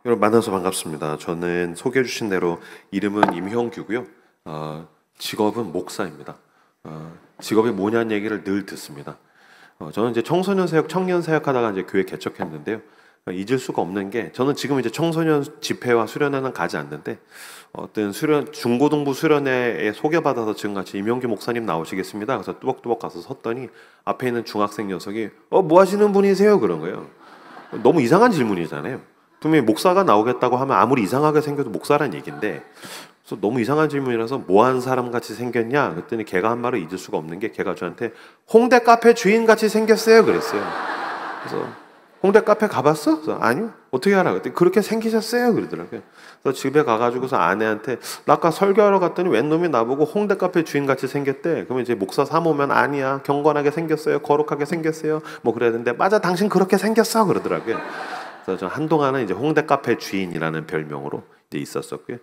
여러분 만나서 반갑습니다. 저는 소개해 주신 대로 이름은 임형규고요. 직업은 목사입니다. 직업이 뭐냐는 얘기를 늘 듣습니다. 저는 이제 청소년 사역, 청년 사역 하다가 이제 교회 개척했는데요. 잊을 수가 없는 게 저는 지금 이제 청소년 집회와 수련회는 가지 않는데 어떤 중고등부 수련회에 소개받아서 지금같이 임형규 목사님 나오시겠습니다. 그래서 뚜벅뚜벅 가서 섰더니 앞에 있는 중학생 녀석이 뭐 하시는 분이세요? 그런 거예요. 너무 이상한 질문이잖아요. 분명히 목사가 나오겠다고 하면 아무리 이상하게 생겨도 목사란 얘기인데, 그래서 너무 이상한 질문이라서 뭐하는 사람 같이 생겼냐 그랬더니 걔가 한 말을 잊을 수가 없는 게 걔가 저한테 홍대 카페 주인 같이 생겼어요 그랬어요. 그래서 홍대 카페 가봤어? 그래서 아니요. 어떻게 알아? 그랬더니 그렇게 생기셨어요 그러더라고요. 그래서 집에 가가지고서 아내한테 나 아까 설교하러 갔더니 웬 놈이 나보고 홍대 카페 주인 같이 생겼대. 그러면 이제 목사 사모면 아니야, 경건하게 생겼어요, 거룩하게 생겼어요, 뭐 그래야 되는데 맞아, 당신 그렇게 생겼어 그러더라고요. 그래서 저 한동안은 이제 홍대 카페 주인이라는 별명으로 이제 있었었고요.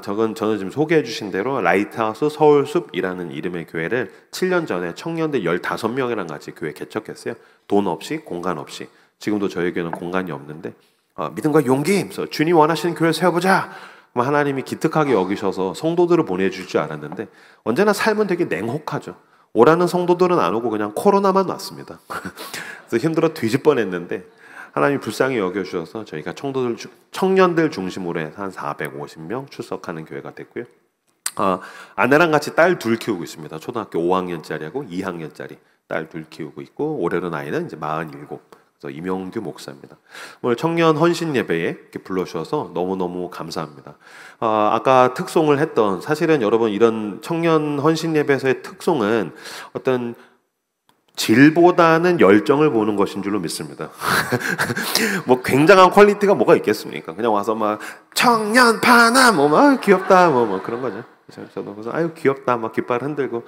저는 지금 소개해 주신 대로 라이트하우스 서울숲이라는 이름의 교회를 7년 전에 청년들 15명이랑 같이 교회 개척했어요. 돈 없이, 공간 없이. 지금도 저희 교회는 공간이 없는데 믿음과 용기, 그래서 주님 원하시는 교회 세워보자. 하나님이 기특하게 여기셔서 성도들을 보내줄 줄 알았는데 언제나 삶은 되게 냉혹하죠. 오라는 성도들은 안 오고 그냥 코로나만 왔습니다. 그래서 힘들어 뒤집 뻔했는데 하나님이 불쌍히 여겨주셔서 저희가 청년들 중심으로 해서 한 450명 출석하는 교회가 됐고요. 아내랑 같이 딸 둘 키우고 있습니다. 초등학교 5학년짜리하고 2학년짜리 딸 둘 키우고 있고 올해로 나이는 이제 47. 그래서 임형규 목사입니다. 오늘 청년 헌신 예배에 이렇게 불러주셔서 너무너무 감사합니다. 아까 특송을 했던, 사실은 여러분 이런 청년 헌신 예배에서의 특송은 어떤 질보다는 열정을 보는 것인 줄로 믿습니다. 뭐 굉장한 퀄리티가 뭐가 있겠습니까? 그냥 와서 막 청년 파나 막 귀엽다 뭐 그런 거죠. 저도 그래서 아유 귀엽다 막 깃발 흔들고.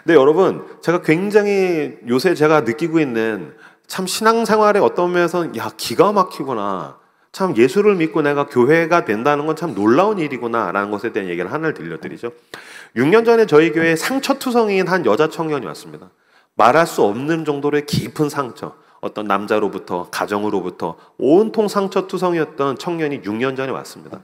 근데 여러분 제가 굉장히 요새 제가 느끼고 있는 참 신앙생활의 어떤 면에서는 야 기가 막히구나. 참 예수를 믿고 내가 교회가 된다는 건 참 놀라운 일이구나라는 것에 대한 얘기를 하나를 들려드리죠. 6년 전에 저희 교회에 상처투성이인 한 여자 청년이 왔습니다. 말할 수 없는 정도로의 깊은 상처, 어떤 남자로부터, 가정으로부터 온통 상처투성이었던 청년이 6년 전에 왔습니다.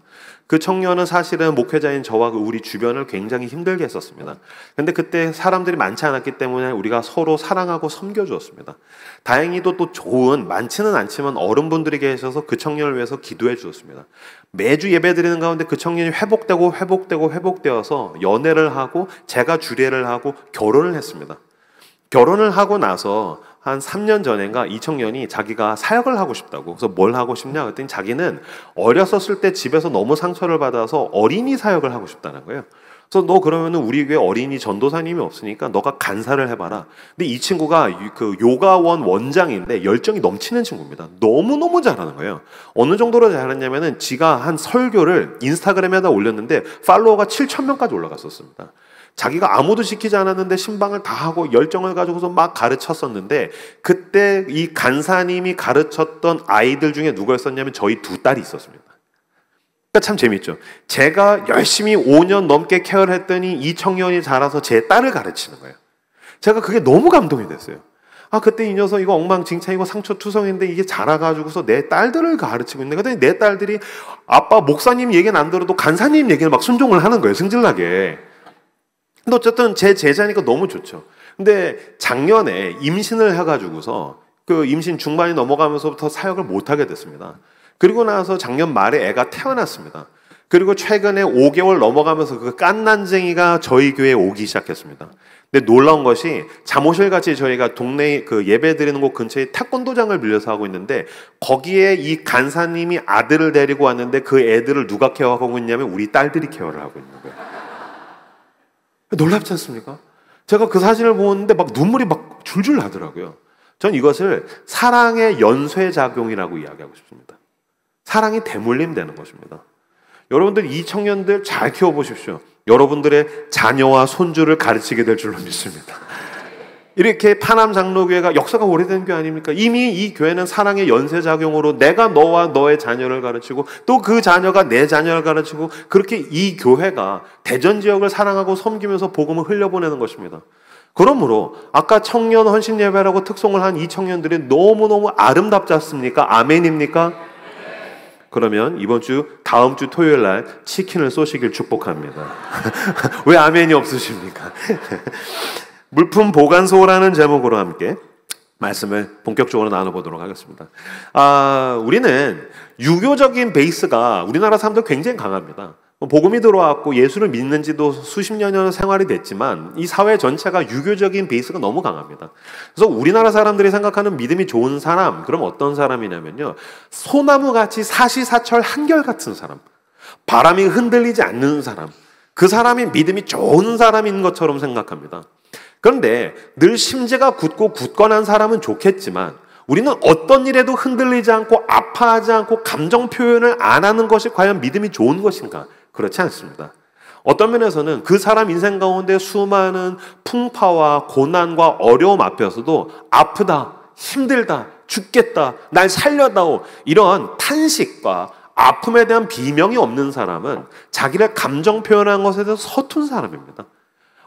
그 청년은 사실은 목회자인 저와 우리 주변을 굉장히 힘들게 했었습니다. 그런데 그때 사람들이 많지 않았기 때문에 우리가 서로 사랑하고 섬겨주었습니다. 다행히도 또 좋은, 많지는 않지만 어른분들이 계셔서 그 청년을 위해서 기도해 주었습니다. 매주 예배 드리는 가운데 그 청년이 회복되어서 연애를 하고 제가 주례를 하고 결혼을 했습니다. 결혼을 하고 나서 한 3년 전인가 이 청년이 자기가 사역을 하고 싶다고. 그래서 뭘 하고 싶냐 그랬더니 자기는 어렸었을 때 집에서 너무 상처를 받아서 어린이 사역을 하고 싶다는 거예요. 그래서 너 그러면은 우리 교회 어린이 전도사님이 없으니까 너가 간사를 해봐라. 근데 이 친구가 그 요가원 원장인데 열정이 넘치는 친구입니다. 너무너무 잘하는 거예요. 어느 정도로 잘했냐면은 지가 한 설교를 인스타그램에다 올렸는데 팔로워가 7,000명까지 올라갔었습니다. 자기가 아무도 시키지 않았는데 신방을 다 하고 열정을 가지고서 막 가르쳤었는데 그때 이 간사님이 가르쳤던 아이들 중에 누가 있었냐면 저희 두 딸이 있었습니다. 그러니까 참 재밌죠. 제가 열심히 5년 넘게 케어를 했더니 이 청년이 자라서 제 딸을 가르치는 거예요. 제가 그게 너무 감동이 됐어요. 그때 이 녀석 이거 엉망진창이고 상처투성인데 이게 자라가지고서 내 딸들을 가르치고 있는 거더니 내 딸들이 아빠 목사님 얘기는 안 들어도 간사님 얘기는 막 순종을 하는 거예요. 승질나게. 근데 어쨌든 제 제자니까 너무 좋죠. 근데 작년에 임신을 해가지고서 그 임신 중반이 넘어가면서부터 사역을 못하게 됐습니다. 그리고 나서 작년 말에 애가 태어났습니다. 그리고 최근에 5개월 넘어가면서 그 깐난쟁이가 저희 교회에 오기 시작했습니다. 근데 놀라운 것이 잠옷을 같이 저희가 동네 그 예배 드리는 곳 근처에 태권도장을 빌려서 하고 있는데 거기에 이 간사님이 아들을 데리고 왔는데 그 애들을 누가 케어하고 있냐면 우리 딸들이 케어를 하고 있는 거예요. 놀랍지 않습니까? 제가 그 사진을 보는데 막 눈물이 막 줄줄 나더라고요. 전 이것을 사랑의 연쇄작용이라고 이야기하고 싶습니다. 사랑이 대물림 되는 것입니다. 여러분들 이 청년들 잘 키워보십시오. 여러분들의 자녀와 손주를 가르치게 될 줄로 믿습니다. 이렇게 파남 장로교회가 역사가 오래된 교회 아닙니까? 이미 이 교회는 사랑의 연쇄작용으로 내가 너와 너의 자녀를 가르치고 또 그 자녀가 내 자녀를 가르치고 그렇게 이 교회가 대전 지역을 사랑하고 섬기면서 복음을 흘려보내는 것입니다. 그러므로 아까 청년 헌신 예배라고 특송을 한 이 청년들이 너무너무 아름답지 않습니까? 아멘입니까? 그러면 다음 주 토요일 날 치킨을 쏘시길 축복합니다. 왜 아멘이 없으십니까? 물품 보관소라는 제목으로 함께 말씀을 본격적으로 나눠보도록 하겠습니다. 우리는 유교적인 베이스가 우리나라 사람들 굉장히 강합니다. 복음이 들어왔고 예수를 믿는 지도 수십 년의 생활이 됐지만 이 사회 전체가 유교적인 베이스가 너무 강합니다. 그래서 우리나라 사람들이 생각하는 믿음이 좋은 사람, 그럼 어떤 사람이냐면요, 소나무같이 사시사철 한결같은 사람, 바람이 흔들리지 않는 사람, 그 사람이 믿음이 좋은 사람인 것처럼 생각합니다. 그런데 늘 심지가 굳고 굳건한 사람은 좋겠지만 우리는 어떤 일에도 흔들리지 않고 아파하지 않고 감정 표현을 안 하는 것이 과연 믿음이 좋은 것인가? 그렇지 않습니다. 어떤 면에서는 그 사람 인생 가운데 수많은 풍파와 고난과 어려움 앞에서도 아프다, 힘들다, 죽겠다, 날 살려다오, 이런 탄식과 아픔에 대한 비명이 없는 사람은 자기를 감정 표현한 것에 대해서 서툰 사람입니다.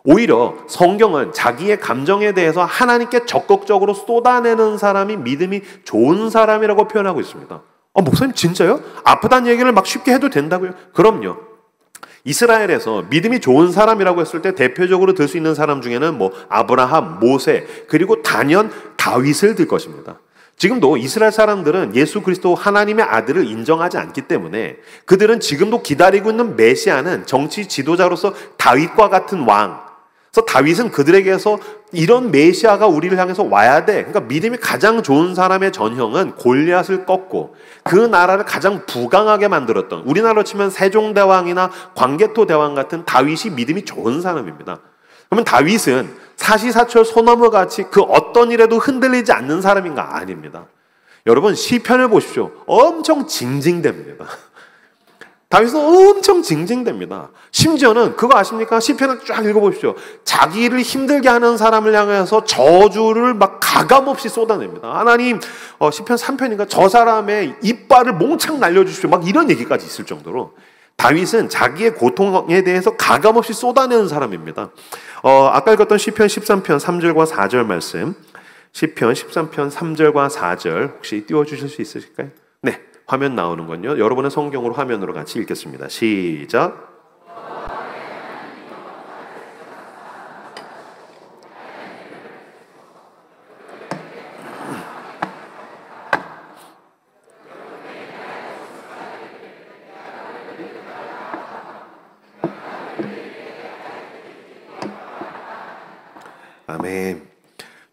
오히려 성경은 자기의 감정에 대해서 하나님께 적극적으로 쏟아내는 사람이 믿음이 좋은 사람이라고 표현하고 있습니다. 목사님 진짜요? 아프다는 얘기를 막 쉽게 해도 된다고요? 그럼요. 이스라엘에서 믿음이 좋은 사람이라고 했을 때 대표적으로 들 수 있는 사람 중에는 아브라함, 모세, 그리고 단연 다윗을 들 것입니다. 지금도 이스라엘 사람들은 예수 그리스도 하나님의 아들을 인정하지 않기 때문에 그들은 지금도 기다리고 있는 메시아는 정치 지도자로서 다윗과 같은 왕, 그래서 다윗은 그들에게서 이런 메시아가 우리를 향해서 와야 돼. 그러니까 믿음이 가장 좋은 사람의 전형은 골리앗을 꺾고 그 나라를 가장 부강하게 만들었던, 우리나라로 치면 세종대왕이나 광개토대왕 같은 다윗이 믿음이 좋은 사람입니다. 그러면 다윗은 사시사철 소나무같이 그 어떤 일에도 흔들리지 않는 사람인가? 아닙니다. 여러분 시편을 보십시오. 엄청 징징댑니다. 다윗은 엄청 징징댑니다. 심지어는 그거 아십니까? 시편을 쫙 읽어보십시오. 자기를 힘들게 하는 사람을 향해서 저주를 막 가감없이 쏟아냅니다. 하나님, 시편 3편인가? 저 사람의 이빨을 몽창 날려주십시오. 막 이런 얘기까지 있을 정도로 다윗은 자기의 고통에 대해서 가감없이 쏟아내는 사람입니다. 아까 읽었던 시편 13편 3절과 4절 말씀, 시편 13편 3절과 4절 혹시 띄워주실 수 있으실까요? 네. 화면 나오는 건요. 여러분의 성경으로 화면으로 같이 읽겠습니다. 시작. 아멘.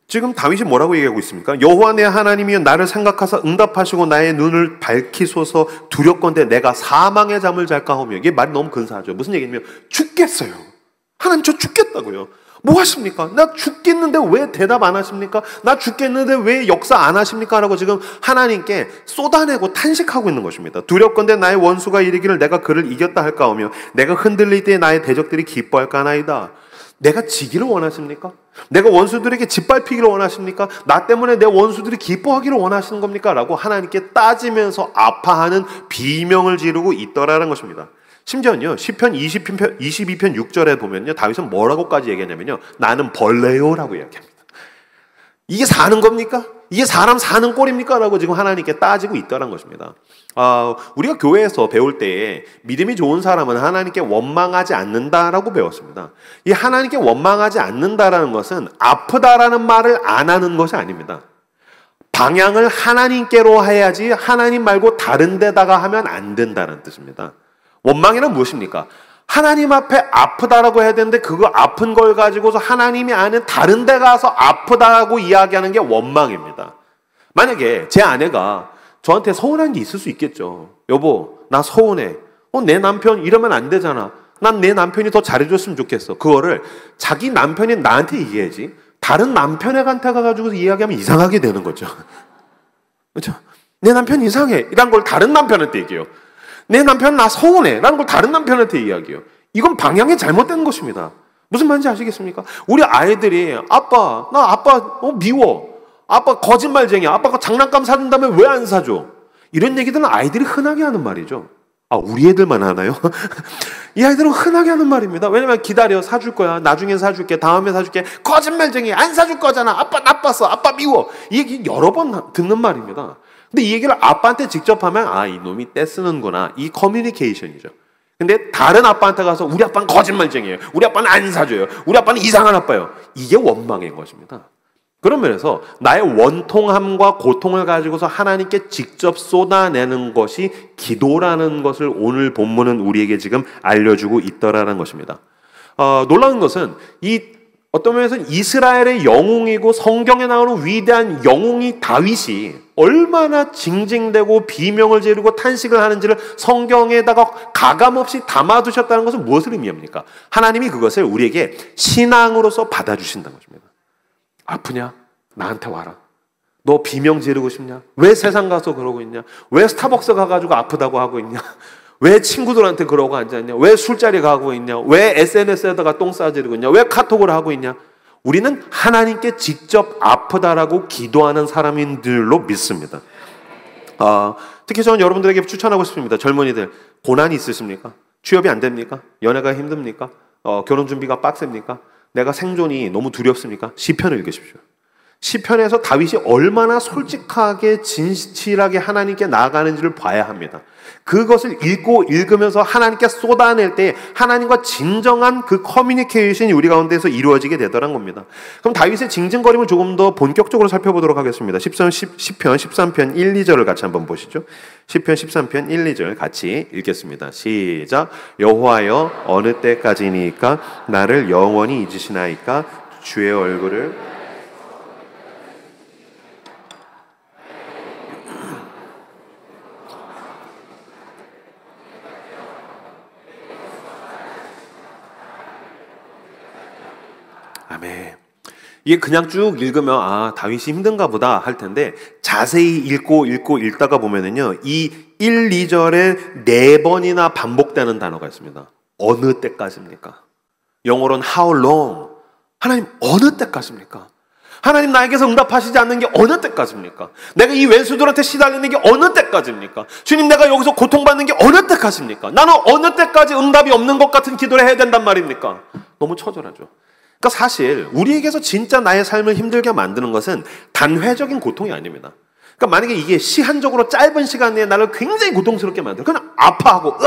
지금 다윗이 뭐라고 얘기하고 있습니까? 여호와 내 하나님이여 나를 생각하사 응답하시고 나의 눈을 밝히소서. 두렵건대 내가 사망의 잠을 잘까 하며. 이게 말이 너무 근사하죠. 무슨 얘기냐면 죽겠어요. 하나님 저 죽겠다고요. 뭐 하십니까? 나 죽겠는데 왜 대답 안 하십니까? 나 죽겠는데 왜 역사 안 하십니까? 라고 지금 하나님께 쏟아내고 탄식하고 있는 것입니다. 두렵건대 나의 원수가 이르기를 내가 그를 이겼다 할까 하며 내가 흔들릴 때 나의 대적들이 기뻐할까 하나이다. 내가 지기를 원하십니까? 내가 원수들에게 짓밟히기를 원하십니까? 나 때문에 내 원수들이 기뻐하기를 원하시는 겁니까? 라고 하나님께 따지면서 아파하는 비명을 지르고 있더라는 것입니다. 심지어는요, 시편 22편 6절에 보면요, 다윗은 뭐라고까지 얘기하냐면요, 나는 벌레요 라고 이야기합니다. 이게 사는 겁니까? 이게 사람 사는 꼴입니까? 라고 지금 하나님께 따지고 있더란 것입니다. 우리가 교회에서 배울 때에 믿음이 좋은 사람은 하나님께 원망하지 않는다라고 배웠습니다. 이 하나님께 원망하지 않는다라는 것은 아프다라는 말을 안 하는 것이 아닙니다. 방향을 하나님께로 해야지 하나님 말고 다른 데다가 하면 안 된다는 뜻입니다. 원망이란 무엇입니까? 하나님 앞에 아프다라고 해야 되는데 그거 아픈 걸 가지고서 하나님이 아는 다른 데 가서 아프다고 이야기하는 게 원망입니다. 만약에 제 아내가 저한테 서운한 게 있을 수 있겠죠. 여보, 나 서운해. 내 남편 이러면 안 되잖아. 난 내 남편이 더 잘해줬으면 좋겠어. 그거를 자기 남편이 나한테 얘기해야지. 다른 남편한테 가가지고 이야기하면 이상하게 되는 거죠. 그렇죠? 내 남편 이상해. 이런 걸 다른 남편한테 얘기해요. 내 남편 나 서운해. 라는 걸 다른 남편한테 이야기해요. 이건 방향이 잘못된 것입니다. 무슨 말인지 아시겠습니까? 우리 아이들이 아빠, 나 아빠 미워. 아빠 거짓말쟁이야. 아빠가 장난감 사준다며 왜 안 사줘? 이런 얘기들은 아이들이 흔하게 하는 말이죠. 우리 애들만 하나요? 이 아이들은 흔하게 하는 말입니다. 왜냐면 기다려, 사줄 거야. 나중에 사줄게. 다음에 사줄게. 거짓말쟁이, 안 사줄 거잖아. 아빠 나빴어. 아빠 미워. 이 얘기 여러 번 듣는 말입니다. 근데 이 얘기를 아빠한테 직접 하면 이놈이 떼쓰는구나. 이 커뮤니케이션이죠. 근데 다른 아빠한테 가서 우리 아빠는 거짓말쟁이에요. 우리 아빠는 안 사줘요. 우리 아빠는 이상한 아빠예요. 이게 원망인 것입니다. 그런 면에서 나의 원통함과 고통을 가지고서 하나님께 직접 쏟아내는 것이 기도라는 것을 오늘 본문은 우리에게 지금 알려주고 있더라는 것입니다. 놀라운 것은 어떤 면에서는 이스라엘의 영웅이고 성경에 나오는 위대한 영웅이 다윗이 얼마나 징징대고 비명을 지르고 탄식을 하는지를 성경에다가 가감없이 담아두셨다는 것은 무엇을 의미합니까? 하나님이 그것을 우리에게 신앙으로서 받아주신다는 것입니다. 아프냐? 나한테 와라. 너 비명 지르고 싶냐? 왜 세상 가서 그러고 있냐? 왜 스타벅스 가가지고 아프다고 하고 있냐? 왜 친구들한테 그러고 앉아있냐? 왜 술자리 가고 있냐? 왜 SNS에다가 똥 싸지르고 있냐? 왜 카톡을 하고 있냐? 우리는 하나님께 직접 아프다라고 기도하는 사람인들로 믿습니다. 특히 저는 여러분들에게 추천하고 싶습니다. 젊은이들, 고난이 있으십니까? 취업이 안 됩니까? 연애가 힘듭니까? 결혼 준비가 빡셉니까? 내가 생존이 너무 두렵습니까? 시편을 읽으십시오. 시편에서 다윗이 얼마나 솔직하게 진실하게 하나님께 나아가는지를 봐야 합니다. 그것을 읽고 읽으면서 하나님께 쏟아낼 때 하나님과 진정한 그 커뮤니케이션이 우리 가운데서 이루어지게 되더란 겁니다. 그럼 다윗의 징징거림을 조금 더 본격적으로 살펴보도록 하겠습니다. 시편 13편 1, 2절을 같이 한번 보시죠. 시편 13편 1, 2절 같이 읽겠습니다. 시작. 여호와여 어느 때까지니까 나를 영원히 잊으시나이까 주의 얼굴을 아멘. 이게 그냥 쭉 읽으면 다윗이 힘든가 보다 할 텐데 자세히 읽고 읽다가 보면은요 이 1, 2절에 4번이나 반복되는 단어가 있습니다. 어느 때까지입니까? 영어로는 how long? 하나님 어느 때까지입니까? 하나님 나에게서 응답하시지 않는 게 어느 때까지입니까? 내가 이 왼수들한테 시달리는 게 어느 때까지입니까? 주님 내가 여기서 고통받는 게 어느 때까지입니까? 나는 어느 때까지 응답이 없는 것 같은 기도를 해야 된단 말입니까? 너무 처절하죠. 그러니까 사실 우리에게서 진짜 나의 삶을 힘들게 만드는 것은 단회적인 고통이 아닙니다. 그러니까 만약에 이게 시한적으로 짧은 시간 내에 나를 굉장히 고통스럽게 만들어 그냥 아파하고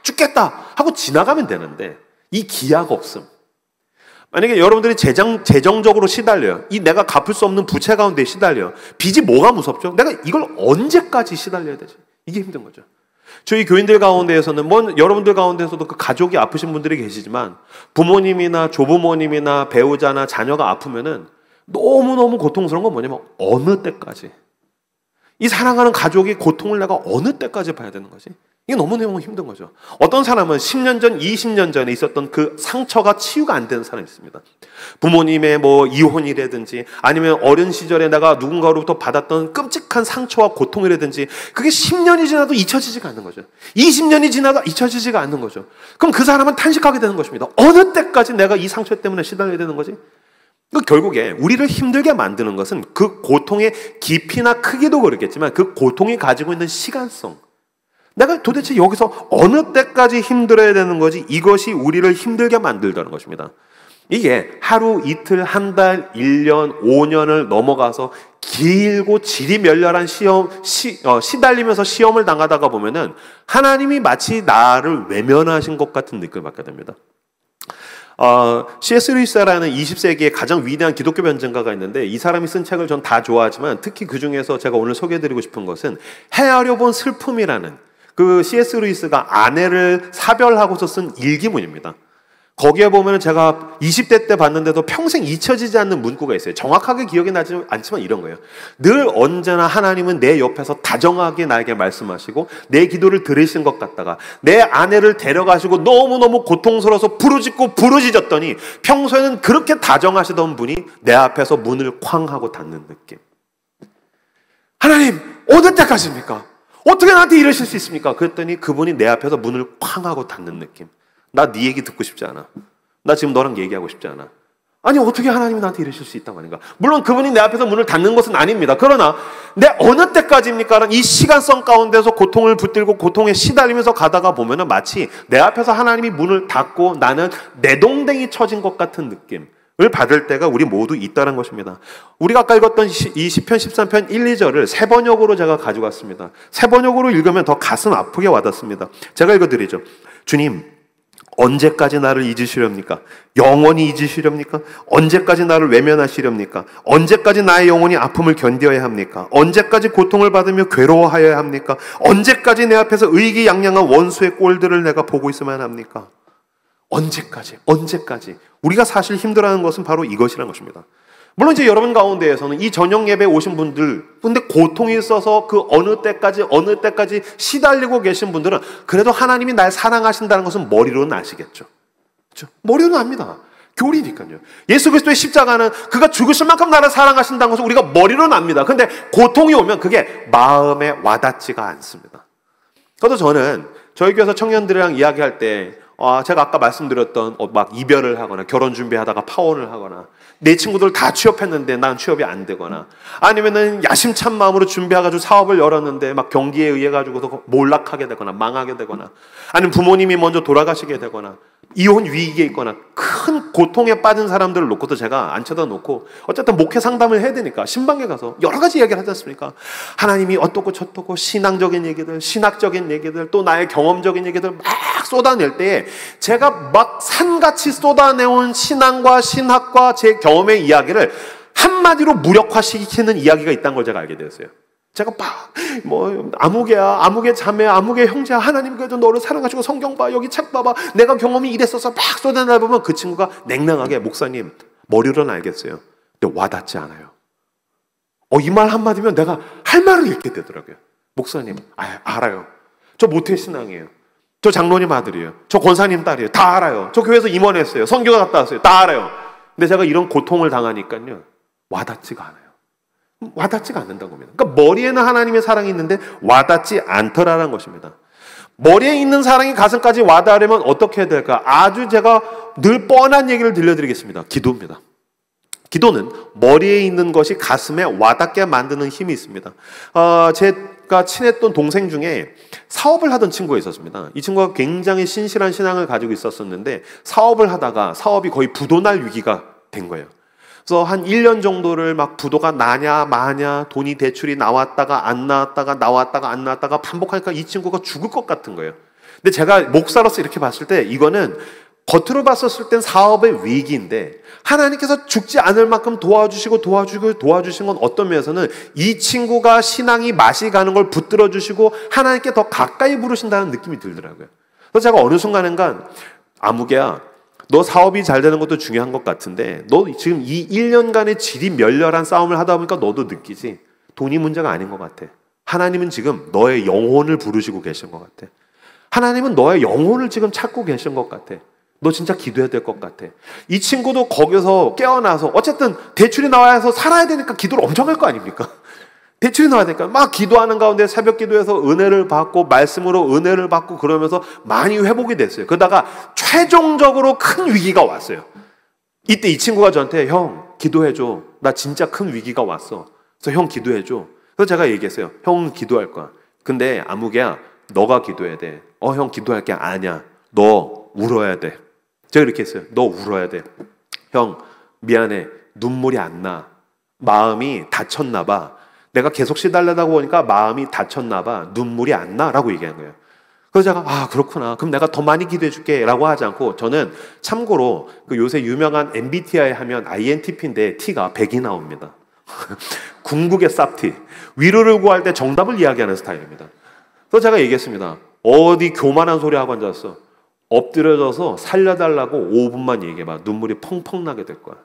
죽겠다 하고 지나가면 되는데 이 기약 없음. 만약에 여러분들이 재정적으로 시달려요. 내가 갚을 수 없는 부채 가운데 시달려요. 빚이 뭐가 무섭죠? 내가 이걸 언제까지 시달려야 되지? 이게 힘든 거죠. 저희 교인들 가운데에서는 여러분들 가운데서도 그 가족이 아프신 분들이 계시지만 부모님이나 조부모님이나 배우자나 자녀가 아프면은 너무너무 고통스러운 건 뭐냐면 어느 때까지 이 사랑하는 가족이 고통을 내가 어느 때까지 봐야 되는 거지? 이게 너무너무 힘든 거죠. 어떤 사람은 10년 전, 20년 전에 있었던 그 상처가 치유가 안 되는 사람이 있습니다. 부모님의 이혼이라든지 아니면 어린 시절에 내가 누군가로부터 받았던 끔찍한 상처와 고통이라든지 그게 10년이 지나도 잊혀지지가 않는 거죠. 20년이 지나도 잊혀지지가 않는 거죠. 그럼 그 사람은 탄식하게 되는 것입니다. 어느 때까지 내가 이 상처 때문에 시달려야 되는 거지? 결국에 우리를 힘들게 만드는 것은 그 고통의 깊이나 크기도 그렇겠지만 그 고통이 가지고 있는 시간성. 내가 도대체 여기서 어느 때까지 힘들어야 되는 거지? 이것이 우리를 힘들게 만들다는 것입니다. 이게 하루, 이틀, 한 달, 1년, 5년을 넘어가서 길고 질이 멸렬한 시달리면서 시험을 당하다가 보면은 하나님이 마치 나를 외면하신 것 같은 느낌을 받게 됩니다. C.S. 루이스라는 20세기의 가장 위대한 기독교 변증가가 있는데 이 사람이 쓴 책을 전 다 좋아하지만 특히 그 중에서 제가 오늘 소개해드리고 싶은 것은 헤아려 본 슬픔이라는 그 C.S. 루이스가 아내를 사별하고서 쓴 일기문입니다. 거기에 보면 제가 20대 때 봤는데도 평생 잊혀지지 않는 문구가 있어요. 정확하게 기억이 나지 않지만 이런 거예요. 늘 언제나 하나님은 내 옆에서 다정하게 나에게 말씀하시고 내 기도를 들으신 것 같다가 내 아내를 데려가시고 너무너무 고통스러워서 부르짖었더니 평소에는 그렇게 다정하시던 분이 내 앞에서 문을 쾅 하고 닫는 느낌. 하나님 어느 때까지입니까? 어떻게 나한테 이러실 수 있습니까? 그랬더니 그분이 내 앞에서 문을 쾅 하고 닫는 느낌. 나 네 얘기 듣고 싶지 않아. 나 지금 너랑 얘기하고 싶지 않아. 아니 어떻게 하나님이 나한테 이러실 수 있단 말인가? 물론 그분이 내 앞에서 문을 닫는 것은 아닙니다. 그러나 내 어느 때까지입니까? 라는 이 시간성 가운데서 고통을 붙들고 고통에 시달리면서 가다가 보면은 마치 내 앞에서 하나님이 문을 닫고 나는 내동댕이 쳐진 것 같은 느낌. 받을 때가 우리 모두 있다는 것입니다. 우리가 아까 읽었던 이 시편 13편 1, 2절을 세 번역으로 제가 가져갔습니다. 세 번역으로 읽으면 더 가슴 아프게 와닿습니다. 제가 읽어드리죠. 주님, 언제까지 나를 잊으시렵니까? 영원히 잊으시렵니까? 언제까지 나를 외면하시렵니까? 언제까지 나의 영혼이 아픔을 견뎌야 합니까? 언제까지 고통을 받으며 괴로워하여야 합니까? 언제까지 내 앞에서 의기양양한 원수의 꼴들을 내가 보고 있어야만 합니까? 언제까지? 우리가 사실 힘들어하는 것은 바로 이것이라는 것입니다. 물론 이제 여러분 가운데에서는 이 저녁 예배에 오신 분들, 근데 고통이 있어서 그 어느 때까지 시달리고 계신 분들은 그래도 하나님이 날 사랑하신다는 것은 머리로는 아시겠죠. 그렇죠? 머리로는 압니다. 교리니까요. 예수 그리스도의 십자가는 그가 죽으실 만큼 나를 사랑하신다는 것을 우리가 머리로는 압니다. 근데 고통이 오면 그게 마음에 와닿지가 않습니다. 그래서 저는 저희 교회에서 청년들이랑 이야기할 때 제가 아까 말씀드렸던 막 이별을 하거나 결혼 준비하다가 파혼을 하거나 내 친구들 다 취업했는데 난 취업이 안 되거나 아니면은 야심찬 마음으로 준비해가지고 사업을 열었는데 막 경기에 의해 가지고서 몰락하게 되거나 망하게 되거나 아니면 부모님이 먼저 돌아가시게 되거나 이혼 위기에 있거나 큰 고통에 빠진 사람들을 놓고도 제가 안 쳐다놓고 어쨌든 목회 상담을 해야 되니까 신방에 가서 여러 가지 이야기를 하지 않습니까? 하나님이 어떻고 저떻고 신앙적인 얘기들, 신학적인 얘기들, 또 나의 경험적인 얘기들 막 쏟아낼 때에 제가 막 산같이 쏟아내온 신앙과 신학과 제 경험의 이야기를 한마디로 무력화시키는 이야기가 있다는 걸 제가 알게 되었어요. 제가 아무개야, 아무개 자매야, 아무개 형제야, 하나님 그래도 너를 사랑하시고 성경 봐, 여기 책 봐봐, 내가 경험이 이랬어서 막 쏟아내다 보면 그 친구가 냉랭하게 목사님 머리로는 알겠어요. 근데 와닿지 않아요. 이 말 한마디면 내가 할 말을 잃게 되더라고요. 목사님, 알아요. 저 모태신앙이에요. 저 장로님 아들이에요. 저 권사님 딸이에요. 다 알아요. 저 교회에서 임원했어요. 선교가 갔다 왔어요. 다 알아요. 근데 제가 이런 고통을 당하니까요. 와닿지가 않아요. 와닿지가 않는다고 합니다. 그러니까 머리에는 하나님의 사랑이 있는데 와닿지 않더라는 것입니다. 머리에 있는 사랑이 가슴까지 와닿으려면 어떻게 해야 될까? 아주 제가 늘 뻔한 얘기를 들려드리겠습니다. 기도입니다. 기도는 머리에 있는 것이 가슴에 와닿게 만드는 힘이 있습니다. 제가 친했던 동생 중에 사업을 하던 친구가 있었습니다. 이 친구가 굉장히 신실한 신앙을 가지고 있었는데 사업을 하다가 사업이 거의 부도날 위기가 된 거예요. 그래서 한 1년 정도를 막 부도가 나냐 마냐 돈이 대출이 나왔다가 안 나왔다가 나왔다가 안 나왔다가 반복하니까 이 친구가 죽을 것 같은 거예요. 근데 제가 목사로서 이렇게 봤을 때 이거는 겉으로 봤었을 땐 사업의 위기인데 하나님께서 죽지 않을 만큼 도와주신 건 어떤 면에서는 이 친구가 신앙이 맛이 가는 걸 붙들어 주시고 하나님께 더 가까이 부르신다는 느낌이 들더라고요. 그래서 제가 어느 순간인가 아무개야 너 사업이 잘 되는 것도 중요한 것 같은데 너 지금 이 1년간의 질이 멸렬한 싸움을 하다 보니까 너도 느끼지 돈이 문제가 아닌 것 같아. 하나님은 지금 너의 영혼을 부르시고 계신 것 같아. 하나님은 너의 영혼을 지금 찾고 계신 것 같아. 너 진짜 기도해야 될 것 같아. 이 친구도 거기서 깨어나서 어쨌든 대출이 나와서 살아야 되니까 기도를 엄청 할 거 아닙니까? 대출이 나와야 되니까 막 기도하는 가운데 새벽 기도에서 은혜를 받고 말씀으로 은혜를 받고 그러면서 많이 회복이 됐어요. 그러다가 최종적으로 큰 위기가 왔어요. 이때 이 친구가 저한테 형 기도해줘. 나 진짜 큰 위기가 왔어. 그래서 형 기도해줘. 그래서 제가 얘기했어요. 형 기도할 거야. 근데 아무개야 너가 기도해야 돼. 형 기도할 게 아니야. 너 울어야 돼. 제가 이렇게 했어요. 너 울어야 돼. 형 미안해. 눈물이 안 나. 마음이 다쳤나 봐. 내가 계속 시달려다 보니까 마음이 다쳤나 봐. 눈물이 안 나. 라고 얘기한 거예요. 그래서 제가 그렇구나. 그럼 내가 더 많이 기도해 줄게. 라고 하지 않고 저는 참고로 그 요새 유명한 MBTI 하면 INTP인데 T가 100이 나옵니다. 궁극의 쌉티. 위로를 구할 때 정답을 이야기하는 스타일입니다. 그래서 제가 얘기했습니다. 어디 교만한 소리 하고 앉았어. 엎드려져서 살려달라고 5분만 얘기해봐. 눈물이 펑펑 나게 될 거야.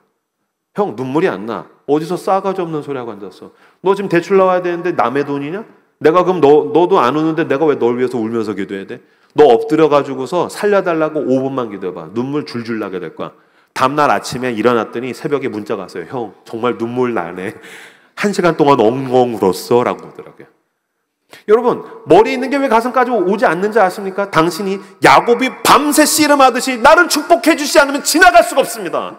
형 눈물이 안 나. 어디서 싸가지 없는 소리 하고 앉았어. 너 지금 대출 나와야 되는데 남의 돈이냐? 내가 그럼 너도 안 우는데 내가 왜 널 위해서 울면서 기도해야 돼? 너 엎드려가지고서 살려달라고 5분만 기도해봐. 눈물 줄줄 나게 될 거야. 다음날 아침에 일어났더니 새벽에 문자가 왔어요. 형 정말 눈물 나네. 1시간 동안 엉엉 울었어. 라고 하더라고요. 여러분 머리에 있는 게 왜 가슴까지 오지 않는지 아십니까? 당신이 야곱이 밤새 씨름하듯이 나를 축복해 주지 않으면 지나갈 수가 없습니다.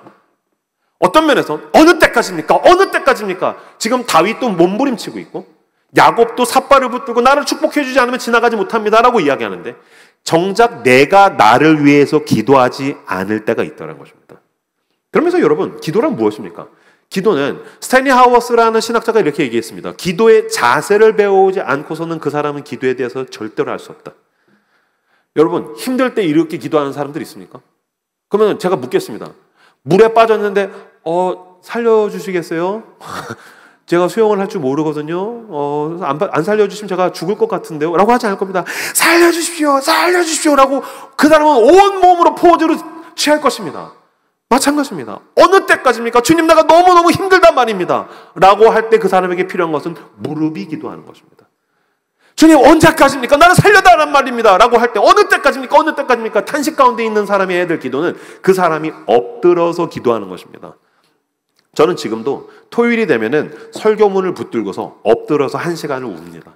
어떤 면에서 어느 때까지입니까? 어느 때까지입니까? 지금 다윗도 몸부림치고 있고 야곱도 삿발을 붙들고 나를 축복해 주지 않으면 지나가지 못합니다 라고 이야기하는데 정작 내가 나를 위해서 기도하지 않을 때가 있다는 것입니다. 그러면서 여러분, 기도란 무엇입니까? 기도는 스탠리 하워스라는 신학자가 이렇게 얘기했습니다. 기도의 자세를 배우지 않고서는 그 사람은 기도에 대해서 절대로 알 수 없다. 여러분, 힘들 때 이렇게 기도하는 사람들 있습니까? 그러면 제가 묻겠습니다. 물에 빠졌는데 살려주시겠어요? 제가 수영을 할 줄 모르거든요. 안 살려주시면 제가 죽을 것 같은데요? 라고 하지 않을 겁니다. 살려주십시오! 살려주십시오! 라고 그 사람은 온몸으로 포즈를 취할 것입니다. 마찬가지입니다. 어느 때까지입니까? 주님, 내가 너무너무 힘들단 말입니다. 라고 할 때 그 사람에게 필요한 것은 무릎이 기도하는 것입니다. 주님, 언제까지입니까? 나를 살려달란 말입니다. 라고 할 때 어느 때까지입니까? 어느 때까지입니까? 탄식 가운데 있는 사람이 해야 될 기도는 그 사람이 엎드려서 기도하는 것입니다. 저는 지금도 토요일이 되면은 설교문을 붙들고서 엎드려서 1시간을 웁니다.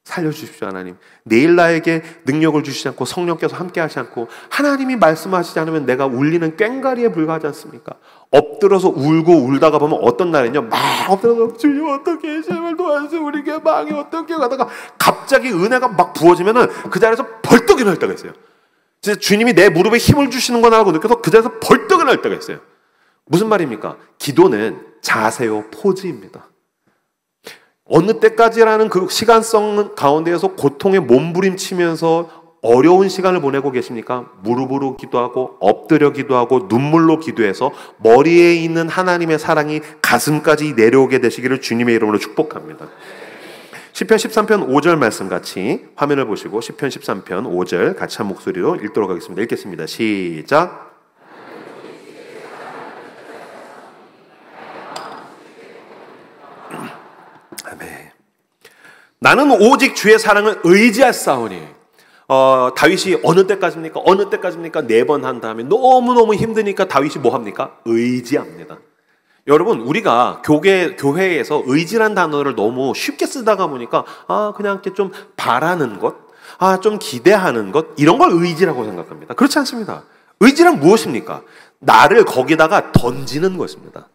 살려주십시오, 하나님. 내일 나에게 능력을 주시지 않고 성령께서 함께 하시지 않고 하나님이 말씀하시지 않으면 내가 울리는 꽹과리에 불과하지 않습니까? 엎드려서 울고 울다가 보면 어떤 날은요, 막 엎드려서 주님 어떻게 제발 도와주세요, 우리 개방이 어떻게 가다가 갑자기 은혜가 막 부어지면은 그 자리에서 벌떡 일어날 때가 있어요. 진짜 주님이 내 무릎에 힘을 주시는 거나라고 느껴서 그 자리에서 벌떡 일어날 때가 있어요. 무슨 말입니까? 기도는 자세요, 포즈입니다. 어느 때까지라는 그 시간성 가운데에서 고통에 몸부림치면서 어려운 시간을 보내고 계십니까? 무릎으로 기도하고 엎드려 기도하고 눈물로 기도해서 머리에 있는 하나님의 사랑이 가슴까지 내려오게 되시기를 주님의 이름으로 축복합니다. 시편 13편 5절 말씀 같이 화면을 보시고 시편 13편 5절 같이 한 목소리로 읽도록 하겠습니다. 읽겠습니다. 시작. 아멘. 나는 오직 주의 사랑을 의지하사오니. 다윗이 어느 때까지입니까? 어느 때까지입니까? 4번 한 다음에 너무너무 힘드니까 다윗이 뭐 합니까? 의지합니다. 여러분, 우리가 교회에서 의지란 단어를 너무 쉽게 쓰다가 보니까 그냥 이렇게 좀 바라는 것, 좀 기대하는 것, 이런 걸 의지라고 생각합니다. 그렇지 않습니다. 의지란 무엇입니까? 나를 거기다가 던지는 것입니다.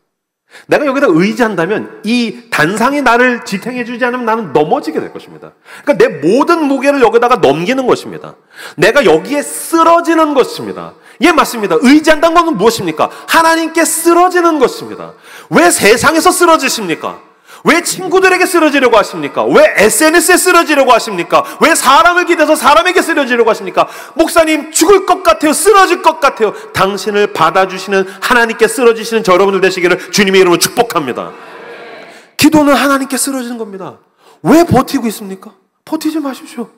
내가 여기다 의지한다면 이 단상이 나를 지탱해주지 않으면 나는 넘어지게 될 것입니다. 그러니까 내 모든 무게를 여기다가 넘기는 것입니다. 내가 여기에 쓰러지는 것입니다. 예, 맞습니다. 의지한다는 것은 무엇입니까? 하나님께 쓰러지는 것입니다. 왜 세상에서 쓰러지십니까? 왜 친구들에게 쓰러지려고 하십니까? 왜 SNS에 쓰러지려고 하십니까? 왜 사람을 기대서 사람에게 쓰러지려고 하십니까? 목사님, 죽을 것 같아요. 쓰러질 것 같아요. 당신을 받아주시는 하나님께 쓰러지시는 저 여러분들 되시기를 주님의 이름으로 축복합니다. 기도는 하나님께 쓰러지는 겁니다. 왜 버티고 있습니까? 버티지 마십시오.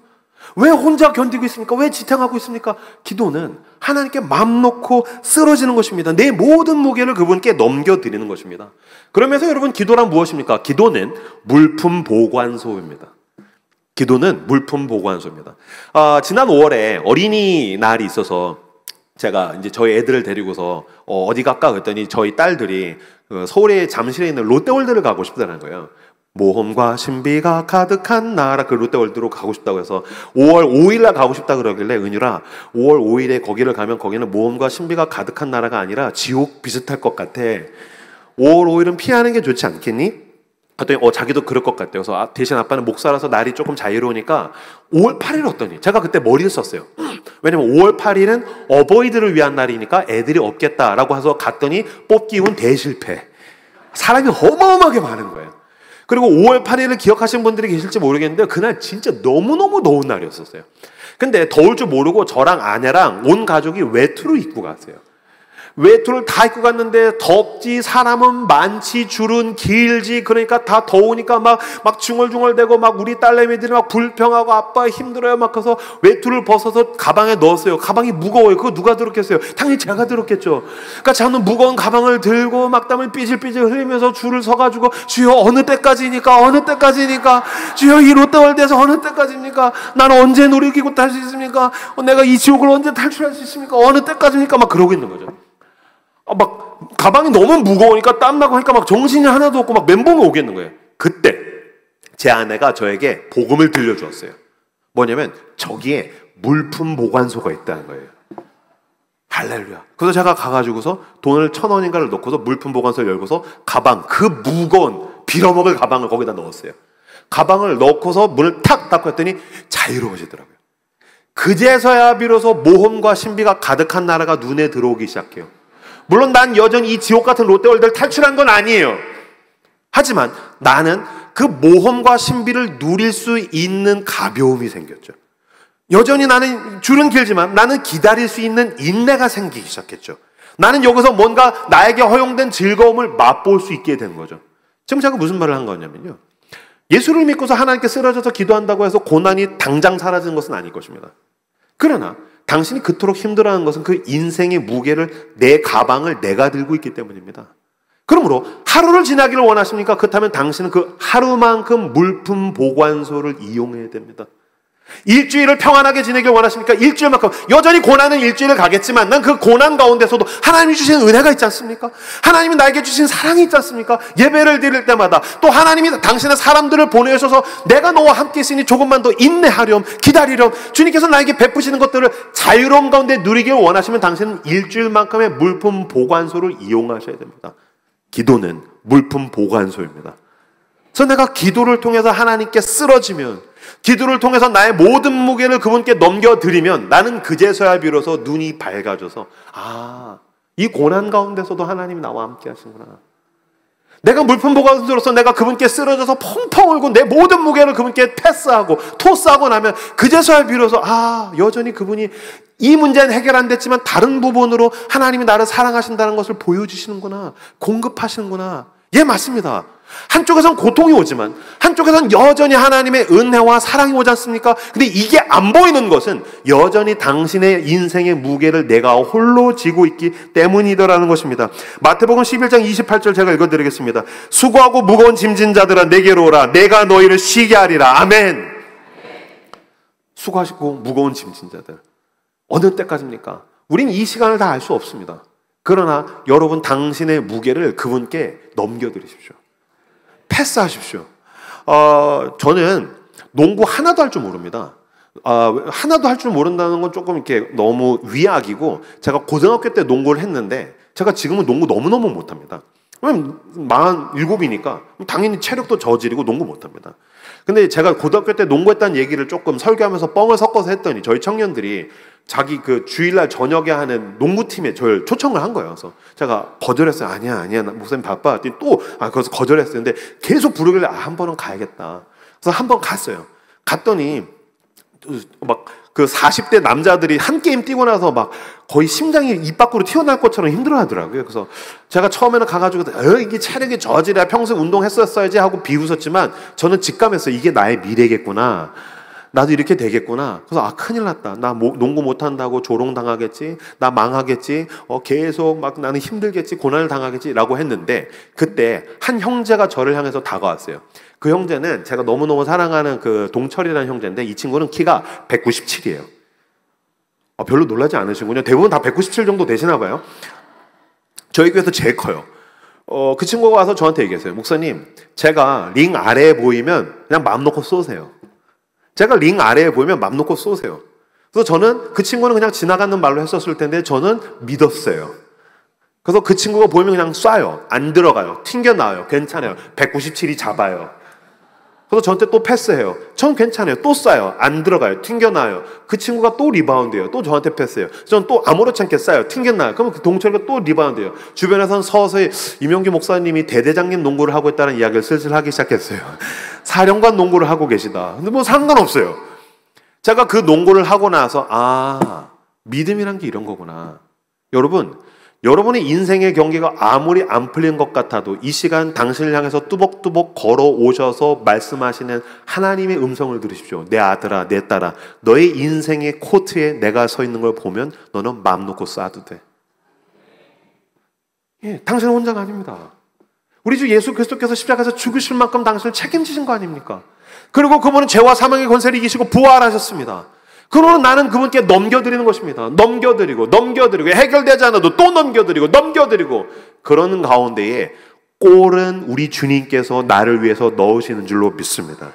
왜 혼자 견디고 있습니까? 왜 지탱하고 있습니까? 기도는 하나님께 마음 놓고 쓰러지는 것입니다. 내 모든 무게를 그분께 넘겨드리는 것입니다. 그러면서 여러분, 기도란 무엇입니까? 기도는 물품 보관소입니다. 기도는 물품 보관소입니다. 지난 5월에 어린이날이 있어서 제가 이제 저희 애들을 데리고서 어디 갈까 그랬더니 저희 딸들이 서울의 잠실에 있는 롯데월드를 가고 싶다는 거예요. 모험과 신비가 가득한 나라, 그 롯데월드로 가고 싶다고 해서 5월 5일날 가고 싶다 그러길래, 은유라 5월 5일에 거기를 가면 거기는 모험과 신비가 가득한 나라가 아니라 지옥 비슷할 것 같아. 5월 5일은 피하는 게 좋지 않겠니? 그랬더니 자기도 그럴 것 같대요. 그래서 대신 아빠는 목사라서 날이 조금 자유로우니까 5월 8일 어떠니? 제가 그때 머리를 썼어요. 왜냐면 5월 8일은 어버이들을 위한 날이니까 애들이 없겠다라고 해서 갔더니 뽑기 운 대실패. 사람이 어마어마하게 많은 거예요. 그리고 5월 8일을 기억하시는 분들이 계실지 모르겠는데 그날 진짜 너무너무 더운 날이었었어요. 근데 더울 줄 모르고 저랑 아내랑 온 가족이 외투를 입고 갔어요. 외투를 다 입고 갔는데 덥지, 사람은 많지, 줄은 길지, 그러니까 다 더우니까 막 중얼중얼대고 막 우리 딸내미들이 막 불평하고 아빠 힘들어요 막 해서 외투를 벗어서 가방에 넣었어요. 가방이 무거워요. 그거 누가 들었겠어요? 당연히 제가 들었겠죠. 그러니까 저는 무거운 가방을 들고 막 땀을 삐질삐질 흘리면서 줄을 서가지고 주여 어느 때까지니까 어느 때까지니까 주여 이 롯데월드에서 어느 때까지입니까? 나는 언제 놀이기구 탈 수 있습니까? 내가 이 지옥을 언제 탈출할 수 있습니까? 어느 때까지입니까? 막 그러고 있는 거죠. 막 가방이 너무 무거우니까 땀나고 하니까 막 정신이 하나도 없고 막 멘붕이 오겠는 거예요. 그때 제 아내가 저에게 복음을 들려주었어요. 뭐냐면 저기에 물품 보관소가 있다는 거예요. 할렐루야. 그래서 제가 가가지고서 돈을 1,000원인가를 넣고서 물품 보관소를 열고서 가방, 그 무거운 빌어먹을 가방을 거기다 넣었어요. 가방을 넣고서 문을 탁 닫고 했더니 자유로워지더라고요. 그제서야 비로소 모험과 신비가 가득한 나라가 눈에 들어오기 시작해요. 물론 난 여전히 이 지옥 같은 롯데월드를 탈출한 건 아니에요. 하지만 나는 그 모험과 신비를 누릴 수 있는 가벼움이 생겼죠. 여전히 나는 줄은 길지만 나는 기다릴 수 있는 인내가 생기기 시작했죠. 나는 여기서 뭔가 나에게 허용된 즐거움을 맛볼 수 있게 된 거죠. 지금 제가 무슨 말을 한 거냐면요. 예수를 믿고서 하나님께 쓰러져서 기도한다고 해서 고난이 당장 사라지는 것은 아닐 것입니다. 그러나 당신이 그토록 힘들어하는 것은 그 인생의 무게를, 내 가방을 내가 들고 있기 때문입니다. 그러므로 하루를 지나기를 원하십니까? 그렇다면 당신은 그 하루만큼 물품 보관소를 이용해야 됩니다. 일주일을 평안하게 지내길 원하십니까? 일주일만큼. 여전히 고난은 일주일을 가겠지만 난 그 고난 가운데서도 하나님이 주신 은혜가 있지 않습니까? 하나님이 나에게 주신 사랑이 있지 않습니까? 예배를 드릴 때마다 또 하나님이 당신의 사람들을 보내셔서 내가 너와 함께 있으니 조금만 더 인내하렴, 기다리렴, 주님께서 나에게 베푸시는 것들을 자유로움 가운데 누리길 원하시면 당신은 일주일만큼의 물품 보관소를 이용하셔야 됩니다. 기도는 물품 보관소입니다. 그래서 내가 기도를 통해서 하나님께 쓰러지면, 기도를 통해서 나의 모든 무게를 그분께 넘겨드리면 나는 그제서야 비로소 눈이 밝아져서 이 고난 가운데서도 하나님이 나와 함께 하시는구나. 내가 물품 보관소로서 내가 그분께 쓰러져서 펑펑 울고 내 모든 무게를 그분께 패스하고 토스하고 나면 그제서야 비로소 여전히 그분이 이 문제는 해결 안 됐지만 다른 부분으로 하나님이 나를 사랑하신다는 것을 보여주시는구나, 공급하시는구나. 예, 맞습니다. 한쪽에선 고통이 오지만 한쪽에선 여전히 하나님의 은혜와 사랑이 오지 않습니까? 근데 이게 안 보이는 것은 여전히 당신의 인생의 무게를 내가 홀로 지고 있기 때문이더라는 것입니다. 마태복음 11장 28절 제가 읽어드리겠습니다. 수고하고 무거운 짐진 자들아 내게로 오라. 내가 너희를 쉬게 하리라. 아멘. 수고하시고 무거운 짐진 자들. 어느 때까지입니까? 우린 이 시간을 다 알 수 없습니다. 그러나 여러분 당신의 무게를 그분께 넘겨드리십시오. 패스하십시오. 저는 농구 하나도 할 줄 모릅니다. 하나도 할 줄 모른다는 건 조금 이렇게 너무 위약이고, 제가 고등학교 때 농구를 했는데 제가 지금은 농구 너무너무 못합니다. 왜냐면 47이니까 당연히 체력도 저질이고 농구 못합니다. 근데 제가 고등학교 때 농구했다는 얘기를 조금 설교하면서 뻥을 섞어서 했더니 저희 청년들이 자기 그 주일날 저녁에 하는 농구팀에 저를 초청을 한 거예요. 그래서 제가 거절했어요. 아니야, 나 목사님 바빠. 했더니 또, 그래서 거절했어요. 근데 계속 부르길래, 한 번은 가야겠다. 그래서 한 번 갔어요. 갔더니, 막, 그 40대 남자들이 한 게임 뛰고 나서 막 거의 심장이 입 밖으로 튀어나올 것처럼 힘들어 하더라고요. 그래서 제가 처음에는 가가지고, 이게 체력이 저지라 평소에 운동했었어야지 하고 비웃었지만 저는 직감했어요. 이게 나의 미래겠구나. 나도 이렇게 되겠구나. 그래서 큰일 났다. 나 농구 못한다고 조롱당하겠지. 나 망하겠지. 계속 막 나는 힘들겠지. 고난을 당하겠지. 라고 했는데 그때 한 형제가 저를 향해서 다가왔어요. 그 형제는 제가 너무너무 사랑하는 그 동철이라는 형제인데 이 친구는 키가 197이에요. 별로 놀라지 않으시군요. 대부분 다 197 정도 되시나 봐요. 저희 교회에서 제일 커요. 그 친구가 와서 저한테 얘기했어요. 목사님, 제가 링 아래에 보이면 그냥 마음 놓고 쏘세요. 제가 링 아래에 보이면 맘 놓고 쏘세요. 그래서 저는 그 친구는 그냥 지나가는 말로 했었을 텐데 저는 믿었어요. 그래서 그 친구가 보이면 그냥 쏴요. 안 들어가요. 튕겨나와요. 괜찮아요. 197이 잡아요. 그래서 저한테 또 패스해요. 전 괜찮아요. 또 쏴요. 안 들어가요. 튕겨나와요. 그 친구가 또 리바운드해요. 또 저한테 패스해요. 저는 또 아무렇지 않게 쏴요. 튕겨나와요. 그러면 그 동철이가 또 리바운드해요. 주변에서는 서서히 이명규 목사님이 대대장님 농구를 하고 있다는 이야기를 슬슬 하기 시작했어요. 사령관 농구를 하고 계시다. 근데 뭐 상관없어요. 제가 그 농구를 하고 나서 믿음이란 게 이런 거구나. 여러분의 인생의 경기가 아무리 안 풀린 것 같아도 이 시간 당신을 향해서 뚜벅뚜벅 걸어오셔서 말씀하시는 하나님의 음성을 들으십시오. 내 아들아, 내 딸아, 너의 인생의 코트에 내가 서 있는 걸 보면 너는 마음 놓고 쏴도 돼. 예, 당신은 혼자가 아닙니다. 우리 주 예수 그리스도께서 십자가에서 죽으실 만큼 당신을 책임지신 거 아닙니까? 그리고 그분은 죄와 사망의 권세를 이기시고 부활하셨습니다. 그러면 나는 그분께 넘겨드리는 것입니다. 넘겨드리고 해결되지 않아도 또 넘겨드리고 그러는 가운데에 골은 우리 주님께서 나를 위해서 넣으시는 줄로 믿습니다.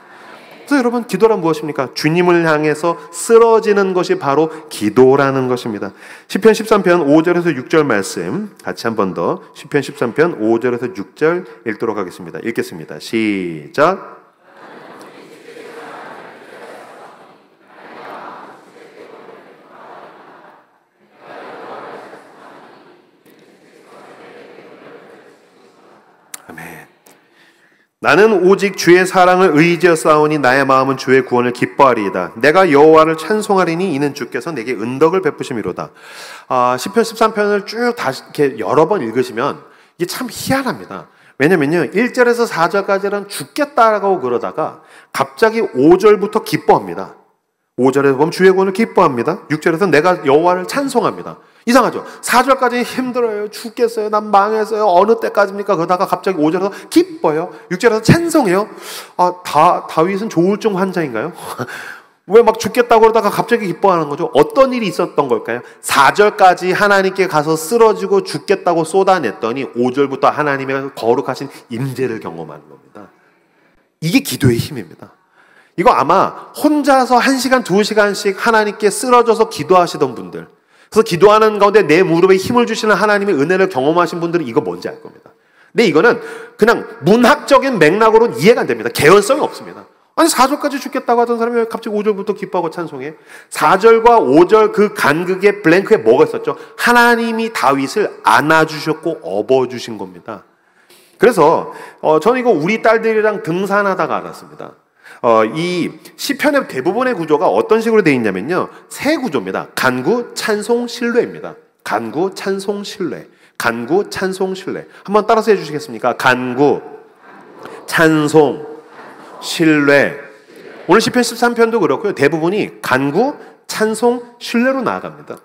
그래서 여러분, 기도란 무엇입니까? 주님을 향해서 쓰러지는 것이 바로 기도라는 것입니다. 시편 13편 5절에서 6절 말씀 같이 한 번 더 시편 13편 5절에서 6절 읽도록 하겠습니다. 읽겠습니다. 시작. 나는 오직 주의 사랑을 의지하여 싸우니 나의 마음은 주의 구원을 기뻐하리이다. 내가 여호와를 찬송하리니 이는 주께서 내게 은덕을 베푸심이로다. 시편 13편을 쭉 다시 이렇게 여러 번 읽으시면 이게 참 희한합니다. 왜냐면요, 1절에서 4절까지는 죽겠다라고 그러다가 갑자기 5절부터 기뻐합니다. 5절에서 보면 주의 구원을 기뻐합니다. 6절에서 내가 여호와를 찬송합니다. 이상하죠? 4절까지 힘들어요. 죽겠어요. 난 망했어요. 어느 때까지입니까? 그러다가 갑자기 5절에서 기뻐요. 6절에서 찬송해요. 다윗은 조울증 환자인가요? 왜 막 죽겠다고 그러다가 갑자기 기뻐하는 거죠? 어떤 일이 있었던 걸까요? 4절까지 하나님께 가서 쓰러지고 죽겠다고 쏟아냈더니 5절부터 하나님의 거룩하신 임재를 경험하는 겁니다. 이게 기도의 힘입니다. 이거 아마 혼자서 1시간, 2시간씩 하나님께 쓰러져서 기도하시던 분들, 그래서 기도하는 가운데 내 무릎에 힘을 주시는 하나님의 은혜를 경험하신 분들은 이거 뭔지 알 겁니다. 근데 이거는 그냥 문학적인 맥락으로는 이해가 안 됩니다. 개연성이 없습니다. 아니 4절까지 죽겠다고 하던 사람이 왜 갑자기 5절부터 기뻐하고 찬송해? 4절과 5절 그 간극의 블랭크에 뭐가 있었죠? 하나님이 다윗을 안아주셨고 업어주신 겁니다. 그래서 저는 이거 우리 딸들이랑 등산하다가 알았습니다. 이 시편의 대부분의 구조가 어떤 식으로 되어 있냐면요, 세 구조입니다. 간구, 찬송, 신뢰입니다. 간구, 찬송, 신뢰. 간구, 찬송, 신뢰. 한번 따라서 해주시겠습니까? 간구, 찬송, 신뢰. 오늘 시편 13편도 그렇고요. 대부분이 간구, 찬송, 신뢰로 나아갑니다.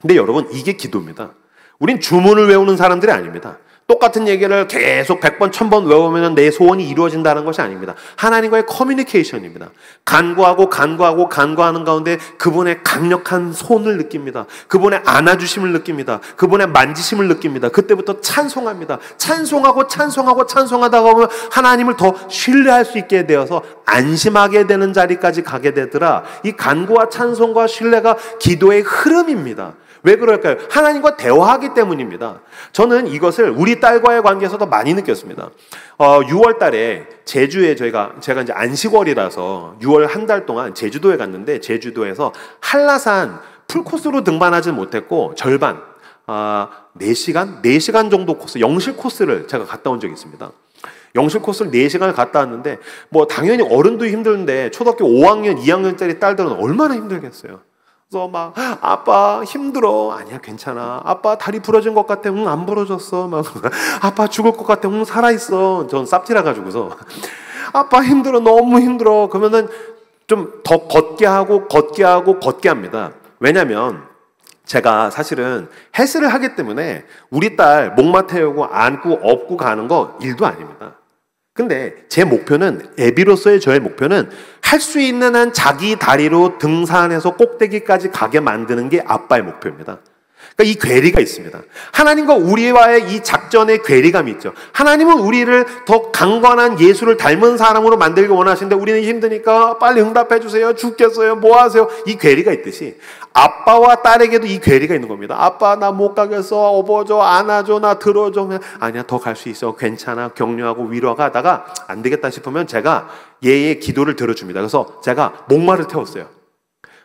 근데 여러분, 이게 기도입니다. 우린 주문을 외우는 사람들이 아닙니다. 똑같은 얘기를 계속 100번, 1000번 외우면 내 소원이 이루어진다는 것이 아닙니다. 하나님과의 커뮤니케이션입니다. 간구하고 간구하는 가운데 그분의 강력한 손을 느낍니다. 그분의 안아주심을 느낍니다. 그분의 만지심을 느낍니다. 그때부터 찬송합니다. 찬송하다가 보면 하나님을 더 신뢰할 수 있게 되어서 안심하게 되는 자리까지 가게 되더라. 이 간구와 찬송과 신뢰가 기도의 흐름입니다. 왜 그럴까요? 하나님과 대화하기 때문입니다. 저는 이것을 우리 딸과의 관계에서도 많이 느꼈습니다. 6월 달에 제주에 제가 이제 안식월이라서 6월 한 달 동안 제주도에 갔는데, 제주도에서 한라산 풀코스로 등반하지는 못했고 절반 4시간 정도 코스, 영실 코스를 제가 갔다 온 적이 있습니다. 영실 코스를 4시간을 갔다 왔는데 뭐 당연히 어른도 힘든데 초등학교 5학년, 2학년짜리 딸들은 얼마나 힘들겠어요. 그래서 막 아빠 힘들어. 아니야 괜찮아. 아빠 다리 부러진 것 같아. 응 안 부러졌어. 막 아빠 죽을 것 같아. 응 살아있어. 전 쌉티라 가지고서 아빠 힘들어. 너무 힘들어. 그러면은 좀 더 걷게 합니다. 왜냐면 제가 사실은 헬스를 하기 때문에 우리 딸 목마 태우고 안고 업고 가는 거 일도 아닙니다. 근데 제 목표는, 애비로서의 저의 목표는 할 수 있는 한 자기 다리로 등산해서 꼭대기까지 가게 만드는 게 아빠의 목표입니다. 그러니까 이 괴리가 있습니다. 하나님과 우리와의 이 작전의 괴리감이 있죠. 하나님은 우리를 더 강건한 예수를 닮은 사람으로 만들기 원하시는데 우리는 힘드니까 빨리 응답해 주세요. 죽겠어요. 뭐 하세요? 이 괴리가 있듯이 아빠와 딸에게도 이 괴리가 있는 겁니다. 아빠 나 못 가겠어. 업어줘. 안아줘. 나 들어줘. 아니야 더 갈 수 있어. 괜찮아. 격려하고 위로하고 하다가 안 되겠다 싶으면 제가 얘의 기도를 들어줍니다. 그래서 제가 목마를 태웠어요.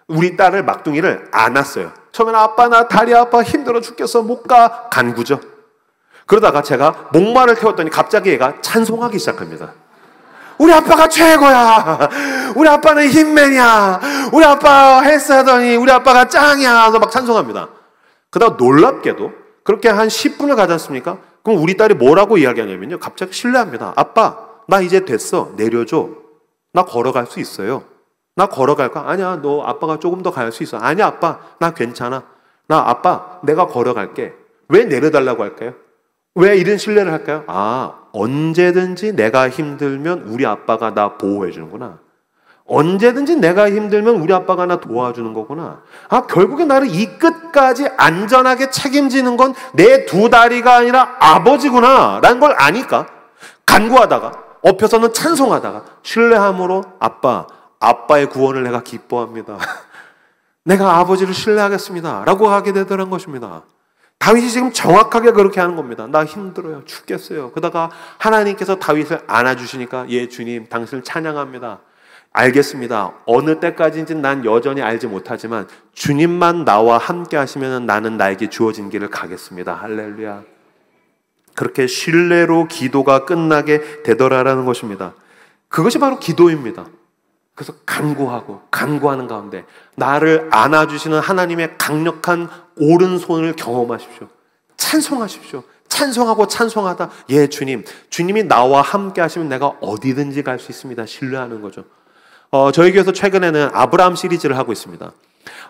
우리 딸을, 막둥이를 안았어요. 처음에는 아빠 나 다리 아파 힘들어 죽겠어 못 가. 간구죠. 그러다가 제가 목마를 태웠더니 갑자기 얘가 찬송하기 시작합니다. 우리 아빠가 최고야. 우리 아빠는 힘맨이야. 우리 아빠 헬스하더니 우리 아빠가 짱이야. 그래서 막 찬송합니다. 그러다가 놀랍게도 그렇게 한 10분을 가졌습니까? 그럼 우리 딸이 뭐라고 이야기하냐면요, 갑자기 신뢰합니다. 아빠 나 이제 됐어. 내려줘. 나 걸어갈 수 있어요. 나 걸어갈까? 아니야 너 아빠가 조금 더 갈 수 있어. 아니야 아빠 나 괜찮아. 나 아빠 내가 걸어갈게. 왜 내려달라고 할까요? 왜 이런 신뢰를 할까요? 언제든지 내가 힘들면 우리 아빠가 나 보호해 주는구나. 언제든지 내가 힘들면 우리 아빠가 나 도와주는 거구나. 결국에 나를 이 끝까지 안전하게 책임지는 건 내 두 다리가 아니라 아버지구나 라는 걸 아니까 간구하다가 엎혀서는 찬송하다가 신뢰함으로 아빠의 구원을 내가 기뻐합니다. 내가 아버지를 신뢰하겠습니다 라고 하게 되더란 것입니다. 다윗이 지금 정확하게 그렇게 하는 겁니다. 나 힘들어요. 죽겠어요. 그러다가 하나님께서 다윗을 안아주시니까 예 주님 당신을 찬양합니다. 알겠습니다. 어느 때까지인지는 난 여전히 알지 못하지만 주님만 나와 함께 하시면 나는 나에게 주어진 길을 가겠습니다. 할렐루야. 그렇게 신뢰로 기도가 끝나게 되더라라는 것입니다. 그것이 바로 기도입니다. 그래서 간구하는 가운데 나를 안아주시는 하나님의 강력한 오른손을 경험하십시오. 찬송하십시오. 찬송하고 찬송하다, 예 주님, 주님이 나와 함께 하시면 내가 어디든지 갈 수 있습니다. 신뢰하는 거죠. 저희 교회에서 최근에는 아브라함 시리즈를 하고 있습니다.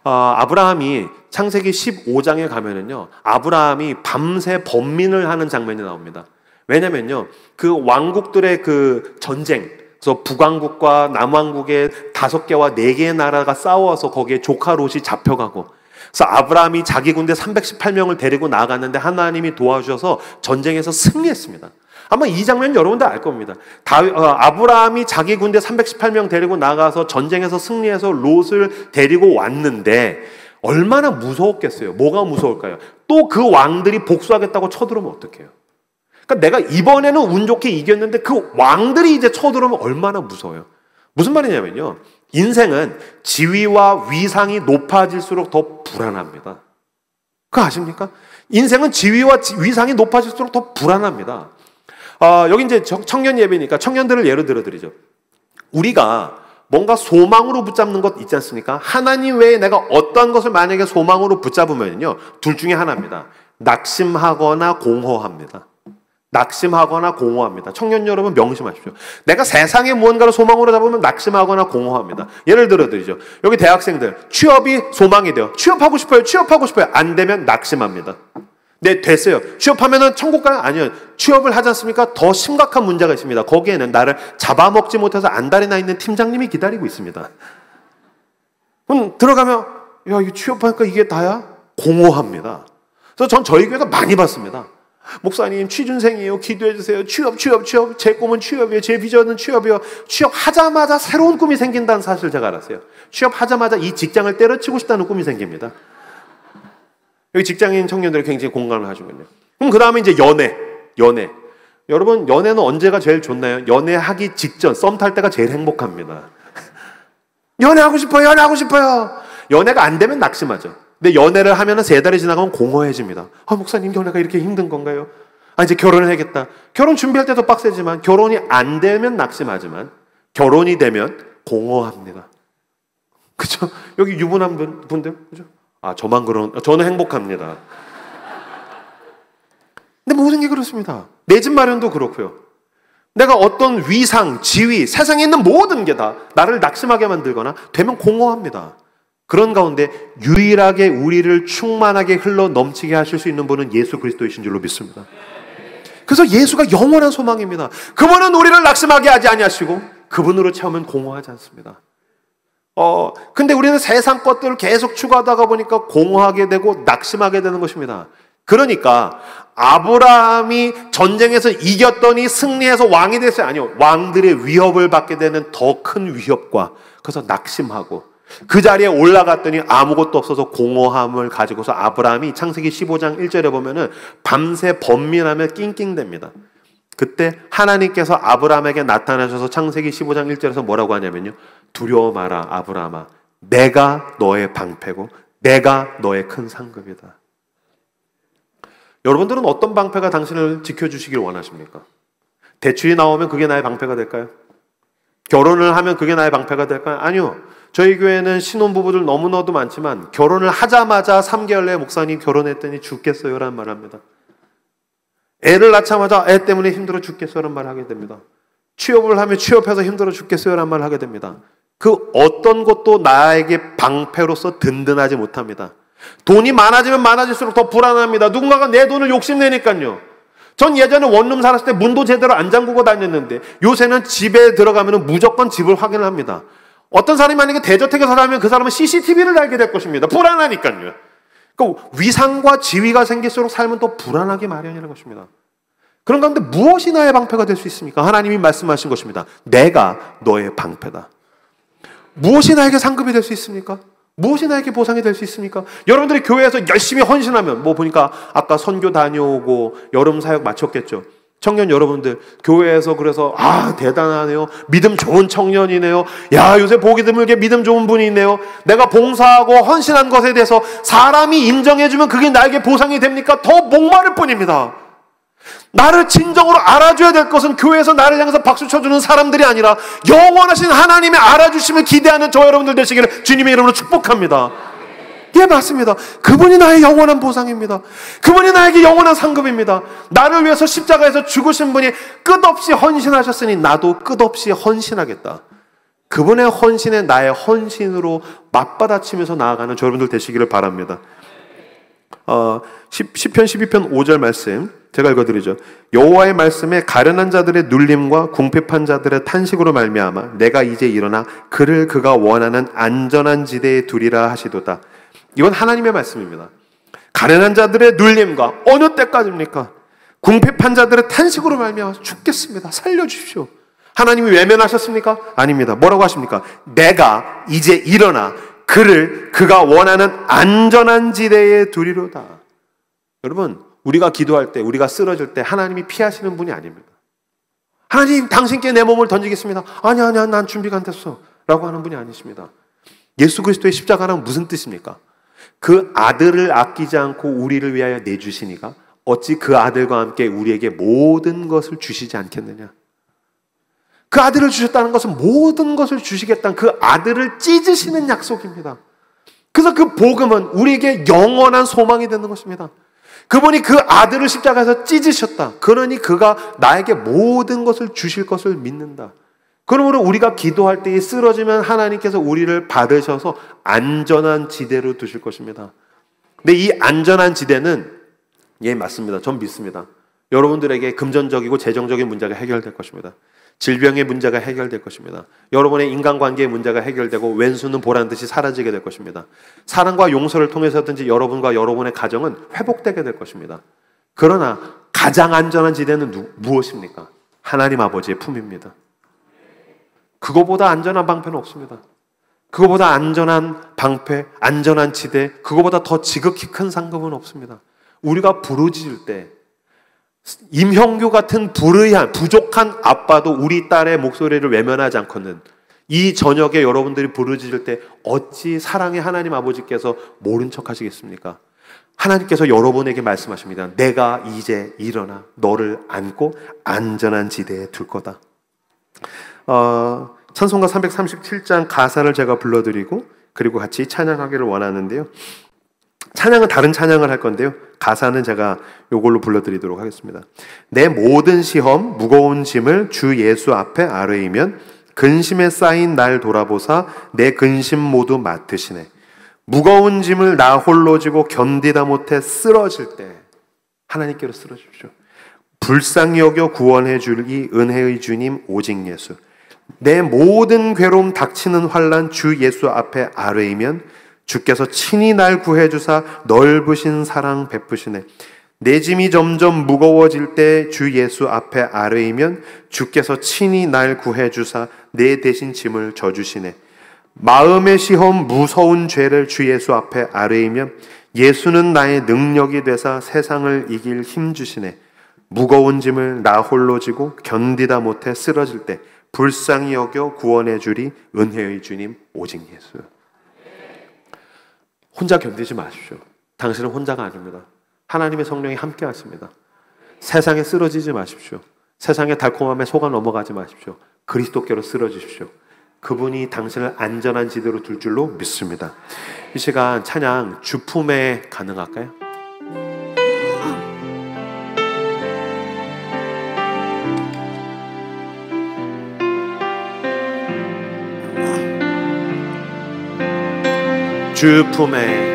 아브라함이 창세기 15장에 가면은요, 아브라함이 밤새 번민을 하는 장면이 나옵니다. 왜냐면요, 그 왕국들의 그 전쟁, 그래서 북왕국과 남왕국의 5개와 4개의 나라가 싸워서 거기에 조카 롯이 잡혀가고, 그래서 아브라함이 자기 군대 318명을 데리고 나갔는데 하나님이 도와주셔서 전쟁에서 승리했습니다. 아마 이 장면 여러분들 알 겁니다. 아브라함이 자기 군대 318명 데리고 나가서 전쟁에서 승리해서 롯을 데리고 왔는데 얼마나 무서웠겠어요. 뭐가 무서울까요? 또 그 왕들이 복수하겠다고 쳐들어오면 어떡해요? 그러니까 내가 이번에는 운 좋게 이겼는데 그 왕들이 이제 쳐들어오면 얼마나 무서워요. 무슨 말이냐면요, 인생은 지위와 위상이 높아질수록 더 불안합니다. 그거 아십니까? 인생은 지위와 위상이 높아질수록 더 불안합니다. 여기 이제 청년 예배니까 청년들을 예로 들어드리죠. 우리가 뭔가 소망으로 붙잡는 것 있지 않습니까? 하나님 외에 내가 어떤 것을 만약에 소망으로 붙잡으면요, 둘 중에 하나입니다. 낙심하거나 공허합니다. 낙심하거나 공허합니다. 청년 여러분 명심하십시오. 내가 세상의 무언가를 소망으로 잡으면 낙심하거나 공허합니다. 예를 들어드리죠. 여기 대학생들 취업이 소망이 돼요. 취업하고 싶어요. 안 되면 낙심합니다. 네, 됐어요. 취업하면은 천국 가요? 아니요. 취업을 하지 않습니까? 더 심각한 문제가 있습니다. 거기에는 나를 잡아먹지 못해서 안달이 나 있는 팀장님이 기다리고 있습니다. 그럼 들어가면 야, 이거 취업하니까 이게 다야? 공허합니다. 그래서 전 저희 교회에서 많이 봤습니다. 목사님, 취준생이에요. 기도해 주세요. 취업. 제 꿈은 취업이에요. 제 비전은 취업이에요. 취업하자마자 새로운 꿈이 생긴다는 사실을 제가 알았어요. 취업하자마자 이 직장을 때려치고 싶다는 꿈이 생깁니다. 여기 직장인 청년들이 굉장히 공감을 하시군요. 그럼 그 다음에 이제 연애. 여러분, 연애는 언제가 제일 좋나요? 연애하기 직전, 썸 탈 때가 제일 행복합니다. 연애하고 싶어요. 연애가 안 되면 낙심하죠. 근데 연애를 하면 3달이 지나가면 공허해집니다. 목사님, 연애가 이렇게 힘든 건가요? 이제 결혼을 해야겠다. 결혼 준비할 때도 빡세지만, 결혼이 안 되면 낙심하지만, 결혼이 되면 공허합니다. 그죠? 여기 유부남 분들, 그죠? 저는 행복합니다. 근데 모든 게 그렇습니다. 내 집 마련도 그렇고요. 내가 어떤 위상, 지위, 세상에 있는 모든 게 다 나를 낙심하게 만들거나 되면 공허합니다. 그런 가운데 유일하게 우리를 충만하게 흘러 넘치게 하실 수 있는 분은 예수 그리스도이신 줄로 믿습니다. 그래서 예수가 영원한 소망입니다. 그분은 우리를 낙심하게 하지 아니하시고 그분으로 채우면 공허하지 않습니다. 근데 우리는 세상 것들을 계속 추구하다가 보니까 공허하게 되고 낙심하게 되는 것입니다. 그러니까 아브라함이 전쟁에서 이겼더니 승리해서 왕이 됐어요? 아니요. 왕들의 위협을 받게 되는 더 큰 위협과 그래서 낙심하고 그 자리에 올라갔더니 아무것도 없어서 공허함을 가지고서 아브라함이 창세기 15장 1절에 보면은 밤새 번민하며 낑낑댑니다. 그때 하나님께서 아브라함에게 나타나셔서 창세기 15장 1절에서 뭐라고 하냐면요, 두려워 마라 아브라함아, 내가 너의 방패고 내가 너의 큰 상급이다. 여러분들은 어떤 방패가 당신을 지켜주시길 원하십니까? 대출이 나오면 그게 나의 방패가 될까요? 결혼을 하면 그게 나의 방패가 될까요? 아니요. 저희 교회는 신혼부부들 너무나도 많지만 결혼을 하자마자 3개월 내에 목사님 결혼했더니 죽겠어요 라는 말을 합니다. 애를 낳자마자 애 때문에 힘들어 죽겠어요 라는 말을 하게 됩니다. 취업을 하면 취업해서 힘들어 죽겠어요 라는 말을 하게 됩니다. 그 어떤 것도 나에게 방패로서 든든하지 못합니다. 돈이 많아지면 많아질수록 더 불안합니다. 누군가가 내 돈을 욕심내니까요. 전 예전에 원룸 살았을 때 문도 제대로 안 잠그고 다녔는데 요새는 집에 들어가면 무조건 집을 확인을 합니다. 어떤 사람이 만약에 대저택에 살면 그 사람은 CCTV를 달게 될 것입니다. 불안하니까요. 그러니까 위상과 지위가 생길수록 삶은 더 불안하게 마련이라는 것입니다. 그런 가운데 무엇이 나의 방패가 될 수 있습니까? 하나님이 말씀하신 것입니다. 내가 너의 방패다. 무엇이 나에게 상급이 될 수 있습니까? 무엇이 나에게 보상이 될 수 있습니까? 여러분들이 교회에서 열심히 헌신하면 보니까 아까 선교 다녀오고 여름 사역 마쳤겠죠. 청년 여러분들 교회에서 그래서 대단하네요. 믿음 좋은 청년이네요. 야, 요새 보기 드물게 믿음 좋은 분이 있네요. 내가 봉사하고 헌신한 것에 대해서 사람이 인정해주면 그게 나에게 보상이 됩니까? 더 목마를 뿐입니다. 나를 진정으로 알아줘야 될 것은 교회에서 나를 향해서 박수 쳐주는 사람들이 아니라 영원하신 하나님의 알아주심을 기대하는 저 여러분들 되시기를 주님의 이름으로 축복합니다. 예, 맞습니다. 그분이 나의 영원한 보상입니다. 그분이 나에게 영원한 상급입니다. 나를 위해서 십자가에서 죽으신 분이 끝없이 헌신하셨으니 나도 끝없이 헌신하겠다. 그분의 헌신에 나의 헌신으로 맞받아치면서 나아가는 여러분들 되시기를 바랍니다. 시편 12편 5절 말씀 제가 읽어드리죠. 여호와의 말씀에 가련한 자들의 눌림과 궁핍한 자들의 탄식으로 말미암아 내가 이제 일어나 그를 그가 원하는 안전한 지대에 두리라 하시도다. 이건 하나님의 말씀입니다. 가련한 자들의 눌림과 어느 때까지입니까? 궁핍한 자들의 탄식으로 말미암아 죽겠습니다. 살려주십시오. 하나님이 외면하셨습니까? 아닙니다. 뭐라고 하십니까? 내가 이제 일어나 그를 그가 원하는 안전한 지대에 두리로다. 여러분, 우리가 기도할 때, 우리가 쓰러질 때 하나님이 피하시는 분이 아닙니다. 하나님, 당신께 내 몸을 던지겠습니다. 아니야, 난 준비가 안 됐어 라고 하는 분이 아니십니다. 예수 그리스도의 십자가란 무슨 뜻입니까? 그 아들을 아끼지 않고 우리를 위하여 내주시니가 어찌 그 아들과 함께 우리에게 모든 것을 주시지 않겠느냐. 그 아들을 주셨다는 것은 모든 것을 주시겠다는 그 아들을 찢으시는 약속입니다. 그래서 그 복음은 우리에게 영원한 소망이 되는 것입니다. 그분이 그 아들을 십자가에서 찢으셨다. 그러니 그가 나에게 모든 것을 주실 것을 믿는다. 그러므로 우리가 기도할 때에 쓰러지면 하나님께서 우리를 받으셔서 안전한 지대로 두실 것입니다. 근데 이 안전한 지대는 예, 맞습니다. 전 믿습니다. 여러분들에게 금전적이고 재정적인 문제가 해결될 것입니다. 질병의 문제가 해결될 것입니다. 여러분의 인간관계의 문제가 해결되고 왼수는 보란듯이 사라지게 될 것입니다. 사랑과 용서를 통해서든지 여러분과 여러분의 가정은 회복되게 될 것입니다. 그러나 가장 안전한 지대는 무엇입니까? 하나님 아버지의 품입니다. 그거보다 안전한 방패는 없습니다. 그거보다 안전한 방패, 안전한 지대, 그거보다 더 지극히 큰 상급은 없습니다. 우리가 부르짖을 때 임형규 같은 불의한 부족한 아빠도 우리 딸의 목소리를 외면하지 않거든. 이 저녁에 여러분들이 부르짖을 때 어찌 사랑의 하나님 아버지께서 모른 척 하시겠습니까? 하나님께서 여러분에게 말씀하십니다. 내가 이제 일어나 너를 안고 안전한 지대에 둘 거다. 찬송가 337장 가사를 제가 불러드리고 그리고 같이 찬양하기를 원하는데요. 찬양은 다른 찬양을 할 건데요. 가사는 제가 이걸로 불러드리도록 하겠습니다. 내 모든 시험 무거운 짐을 주 예수 앞에 아뢰이면 근심에 쌓인 날 돌아보사 내 근심 모두 맡으시네. 무거운 짐을 나 홀로 지고 견디다 못해 쓰러질 때 하나님께로 쓰러집시오. 불쌍히 여겨 구원해 줄 이 은혜의 주님 오직 예수. 내 모든 괴로움 닥치는 환난 주 예수 앞에 아뢰이면 주께서 친히 날 구해주사 넓으신 사랑 베푸시네. 내 짐이 점점 무거워질 때 주 예수 앞에 아뢰이면 주께서 친히 날 구해주사 내 대신 짐을 져주시네. 마음의 시험 무서운 죄를 주 예수 앞에 아뢰이면 예수는 나의 능력이 되사 세상을 이길 힘 주시네. 무거운 짐을 나 홀로 지고 견디다 못해 쓰러질 때 불쌍히 여겨 구원해 주리 은혜의 주님 오직 예수. 혼자 견디지 마십시오. 당신은 혼자가 아닙니다. 하나님의 성령이 함께 하십니다. 세상에 쓰러지지 마십시오. 세상의 달콤함에 속아 넘어가지 마십시오. 그리스도께로 쓰러지십시오. 그분이 당신을 안전한 지대로 둘 줄로 믿습니다. 이 시간 찬양 주품에 가능할까요? 주품에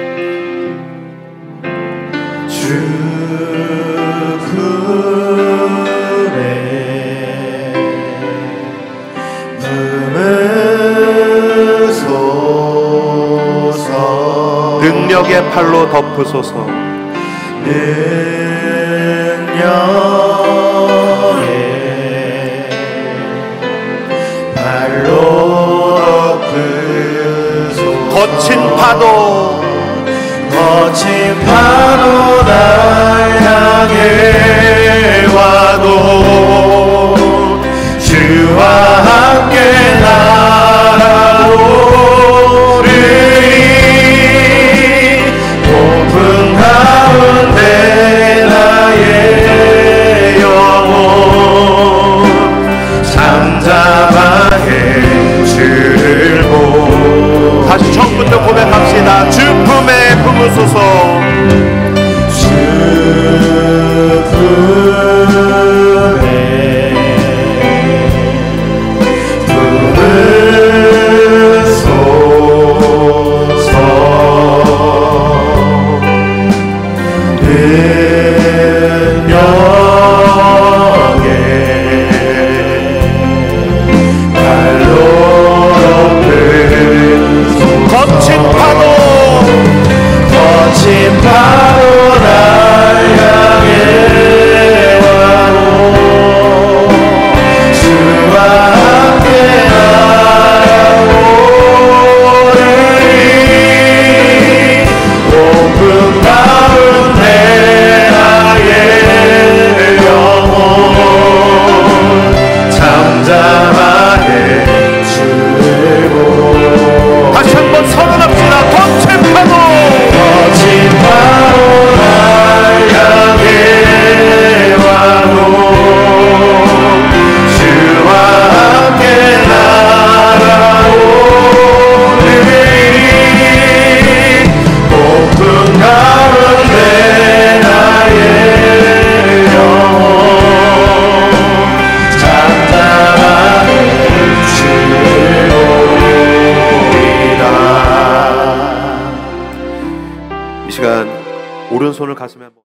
품으소서. 능력의 팔로 덮으소서. 능력의 팔로 덮으소서. 거친 파도 날 향해 와도 주와 함께 날아오르리. 폭풍 가운데 나의 오른손을 가슴에 한번